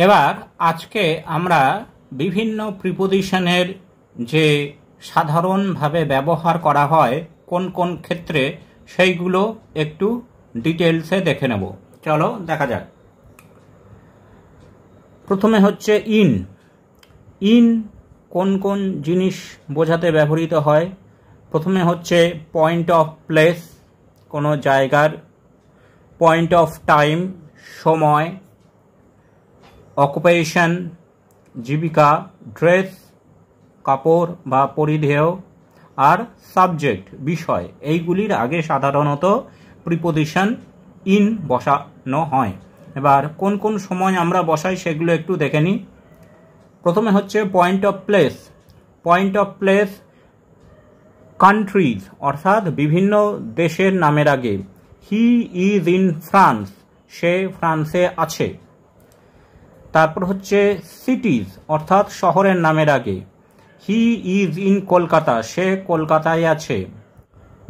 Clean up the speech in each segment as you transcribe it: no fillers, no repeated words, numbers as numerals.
এবার আজকে আমরা বিভিন্ন প্রিপোজিশনের যে সাধারণভাবে ব্যবহার করা হয় কোন কোন ক্ষেত্রে সেইগুলো একটু ডিটেলসে দেখে নেব। চলো দেখা যাক। প্রথমে হচ্ছে ইন। ইন কোন কোন জিনিস বোঝাতে ব্যবহৃত হয়? প্রথমে হচ্ছে পয়েন্ট অফ প্লেস, কোনো জায়গার। পয়েন্ট অফ টাইম, সময়। অকুপেশন, জীবিকা। ড্রেস, কাপড় বা পরিধেয়। আর সাবজেক্ট, বিষয়। এইগুলির আগে সাধারণত প্রিপোজিশন ইন বসানো হয়। এবার কোন কোন সময় আমরা বসাই সেগুলো একটু দেখে নিই। প্রথমে হচ্ছে point of place. Point of place countries অর্থাৎ বিভিন্ন দেশের নামের আগে। হি ইজ ইন ফ্রান্স, সে ফ্রান্সে আছে। তারপর হচ্ছে সিটিজ অর্থাৎ শহরের নামের আগে। হি ইজ ইন কলকাতা, সে কলকাতায় আছে।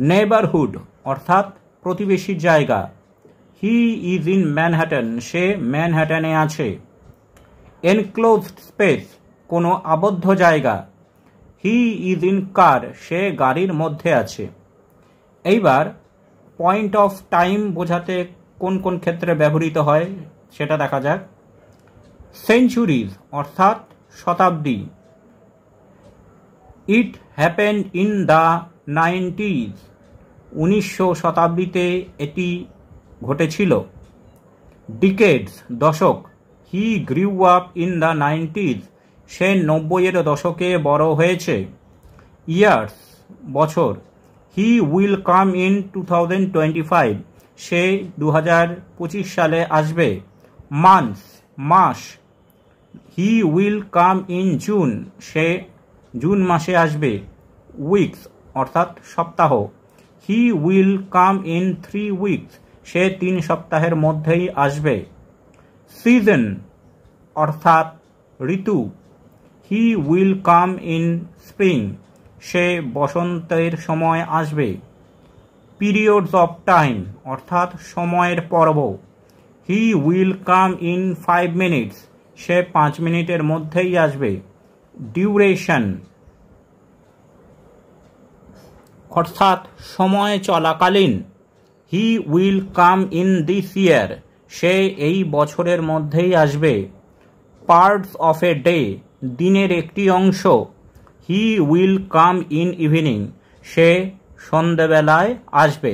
নেইবারহুড অর্থাৎ প্রতিবেশী জায়গা। হি ইজ ইন ম্যানহাটন, সে ম্যানহাটনে আছে। এনক্লোজড স্পেস, কোনো আবদ্ধ জায়গা। হি ইজ ইন কার, সে গাড়ির মধ্যে আছে। এইবার পয়েন্ট অফ টাইম বোঝাতে কোন কোন ক্ষেত্রে ব্যবহৃত হয় সেটা দেখা যাক। সেঞ্চুরিজ অর্থাৎ শতাব্দী। It happened in the 90s, 1900 শতাব্দীতে এটি ঘটেছিল। ডিকেডস দশক। He grew up in the 90s, সে 90-এর দশকে বড় হয়েছে। ইয়ার্স বছর। হি উইল কাম ইন 2025, সে 2025 সালে আসবে। মান্থস মাস। He will come in June, সে জুন মাসে আসবে। উইকস অর্থাৎ সপ্তাহ। He will come in 3 weeks, সে 3 সপ্তাহের মধ্যেই আসবে। সিজন অর্থাৎ ঋতু। He will come in spring, সে বসন্তের সময় আসবে। পিরিয়ডস অফ টাইম অর্থাৎ সময়ের পর্ব। He will come in 5 minutes, সে 5 মিনিটের মধ্যেই আসবে। ডিউরেশন অর্থাৎ সময় চলাকালীন। He will come in this year, সে এই বছরের মধ্যেই আসবে। পার্টস অফ এ ডে, দিনের একটি অংশ। He will come in evening, সে সন্ধ্যাবেলায় আসবে।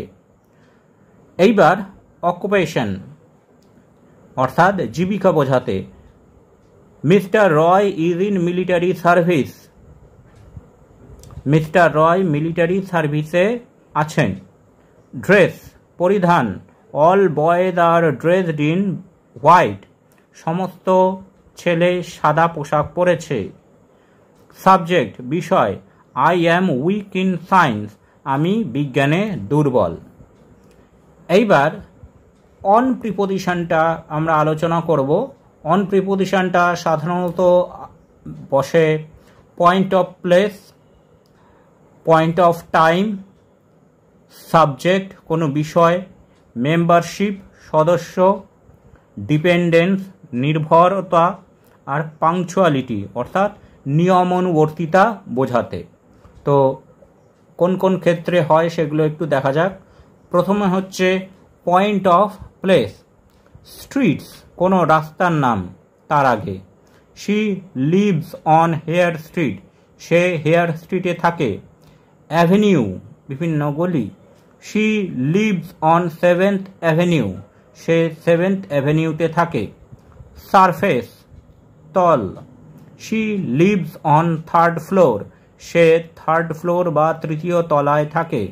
এইবার অকুপেশন অর্থাৎ জীবিকা বোঝাতে। Mister Roy is in military service, mister Roy military সার্ভিসে আছেন। ড্রেস পরিধান। All boys are dressed in white, সমস্ত ছেলে সাদা পোশাক পরেছে। সাবজেক্ট বিষয়। I am weak in science, আমি বিজ্ঞানে দুর্বল। এইবার অন প্রিপোজিশনটা আমরা আলোচনা করব। অন প্রিপোজিশনটা সাধারণত বসে point of place, point of time, subject কোনো বিষয়, মেম্বারশিপ সদস্য, ডিপেন্ডেন্স নির্ভরতা, আর পাংচুয়ালিটি অর্থাৎ নিয়মানুবর্তিতা বোঝাতে। তো কোন কোন ক্ষেত্রে হয় সেগুলো একটু দেখা যাক। প্রথমে হচ্ছে পয়েন্ট অফ প্লেস। স্ট্রিটস কোনো রাস্তার নাম, তার আগে। She lives on Hare Street, সে হেয়ার স্ট্রিটে থাকে। অ্যাভিনিউ বিভিন্ন গলি। She lives on 7th avenue, সে 7th অ্যাভিনিউতে থাকে। সারফেস তল। She lives on 3rd floor, সে 3rd ফ্লোর বা 3য় তলায় থাকে।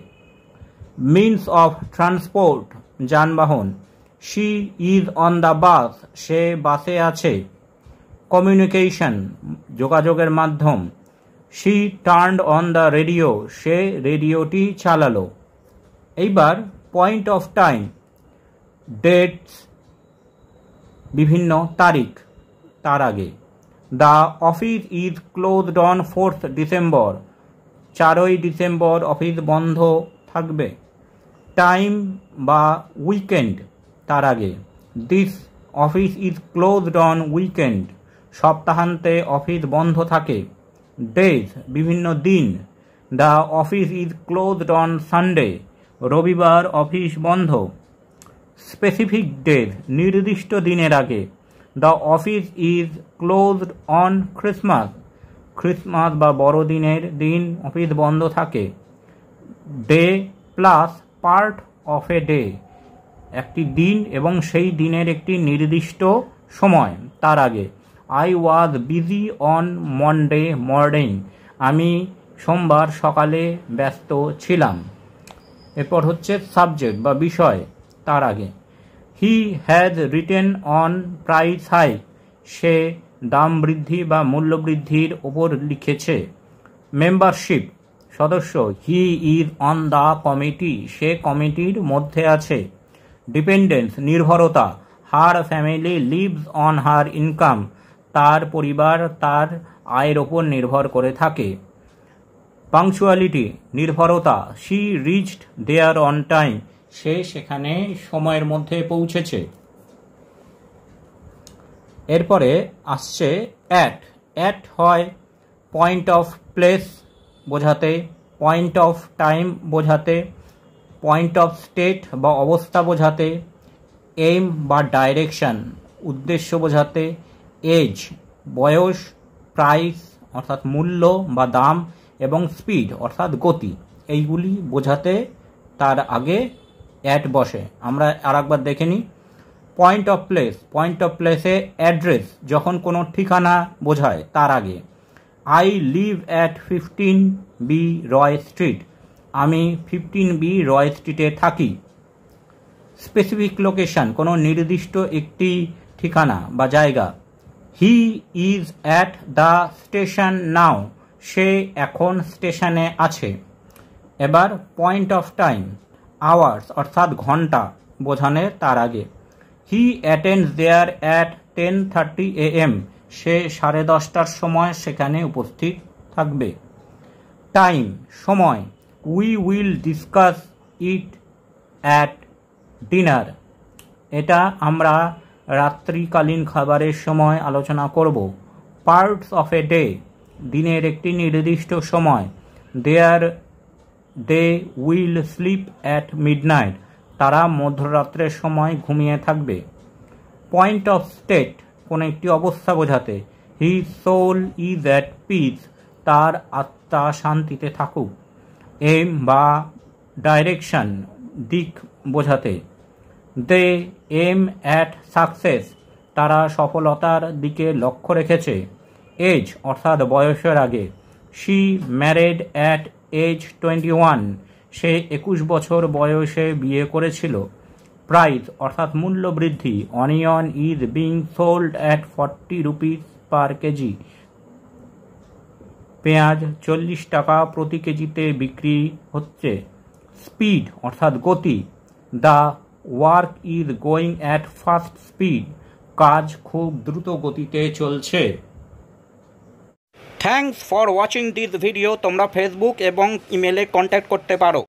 মিনস অফ ট্রান্সপোর্ট যানবাহন। She is on the bus, সে বাসে আছে। কমিউনিকেশন যোগাযোগের মাধ্যম। She turned on the radio, সে রেডিওটি চালালো। এইবার পয়েন্ট অফ টাইম। ডেটস বিভিন্ন তারিখ, তার আগে। The office is closed on 4th December, 4ই ডিসেম্বর অফিস বন্ধ থাকবে। টাইম বা উইকেন্ড, তার আগে। This office is closed on weekend, সপ্তাহান্তে অফিস বন্ধ থাকে। ডেজ, বিভিন্ন দিন। The office is closed on Sunday, রবিবার অফিস বন্ধ। স্পেসিফিক ডেজ, নির্দিষ্ট দিনের আগে। The office is closed on Christmas, Christmas বা বড়দিনের দিন অফিস বন্ধ থাকে। Day plus part of a day, একটি দিন এবং সেই দিনের একটি নির্দিষ্ট সময় তার আগে। I was busy on Monday morning, আমি সোমবার সকালে ব্যস্ত ছিলাম। এরপর হচ্ছে সাবজেক্ট বা বিষয় তার আগে। He has written on price hike, সে দাম বৃদ্ধি বা মূল্য বৃদ্ধির ওপর লিখেছে। মেম্বারশিপ, সদস্য। He is on the committee, সে কমিটির মধ্যে আছে। ডিপেন্ডেন্স, নির্ভরতা। Her family lives on her income, তার পরিবার তার আয়ের ওপর নির্ভর করে থাকে। পাংচুয়ালিটি, নির্ভরতা। She reached there on time, সে সেখানে সময়ের মধ্যে পৌঁছেছে। এরপরে আসছে অ্যাট। অ্যাট হয় পয়েন্ট অফ প্লেস বোঝাতে, পয়েন্ট অফ টাইম বোঝাতে, পয়েন্ট অফ স্টেট বা অবস্থা বোঝাতে, এইম বা ডাইরেকশন উদ্দেশ্য বোঝাতে, এজ বয়স, প্রাইস অর্থাৎ মূল্য বা দাম, এবং স্পিড অর্থাৎ গতি, এইগুলি বোঝাতে তার আগে অ্যাট বসে। আমরা আর একবার দেখে নিই। Point of place, point of প্লেসে অ্যাড্রেস যখন কোনো ঠিকানা বোঝায় তার আগে। I live at 15B Roy street, আমি 15B রয় স্ট্রিটে থাকি। স্পেসিফিক লোকেশন, কোনো নির্দিষ্ট একটি ঠিকানা বা জায়গা। He is at the station now, সে এখন স্টেশনে আছে। এবার পয়েন্ট অফ টাইম, আওয়ার্স অর্থাৎ ঘন্টা বোঝানো তার আগে। হি অ্যাটেন্ডস দেয়ার অ্যাট 10:30 AM, সে 10:30টার সময় সেখানে উপস্থিত থাকবে। টাইম, সময়। We will discuss it at dinner, এটা আমরা রাত্রিকালীন খাবারের সময় আলোচনা করব। পার্টস অফ এ ডে, দিনের একটি নির্দিষ্ট সময়। They will sleep at midnight, তারা মধ্যরাত্রের সময় ঘুমিয়ে থাকবে। পয়েন্ট অফ স্টেট, কোনো একটি অবস্থা বোঝাতে। His soul is at peace, তার আত্মা শান্তিতে থাকুক। এম বা ডাইরেকশন, দিক বোঝাতে। দে এম অ্যাট সাকসেস, তারা সফলতার দিকে লক্ষ্য রেখেছে। এজ অর্থাৎ বয়সের আগে। শি ম্যারেড অ্যাট এজ 21, সে 21 বছর বয়সে বিয়ে করেছিল। প্রাইস অর্থাৎ মূল্য বৃদ্ধি। Onion is being sold at 40 rupees per KG, পেঁয়াজ 40 টাকা প্রতি কেজিতে বিক্রি হচ্ছে। স্পিড অর্থাৎ গতি। The work is going at fast speed, কাজ খুব দ্রুত গতিতে চলছে। Thanks for watching this video. তোমরা ফেসবুক এবং ইমেলে কন্ট্যাক্ট করতে পারো।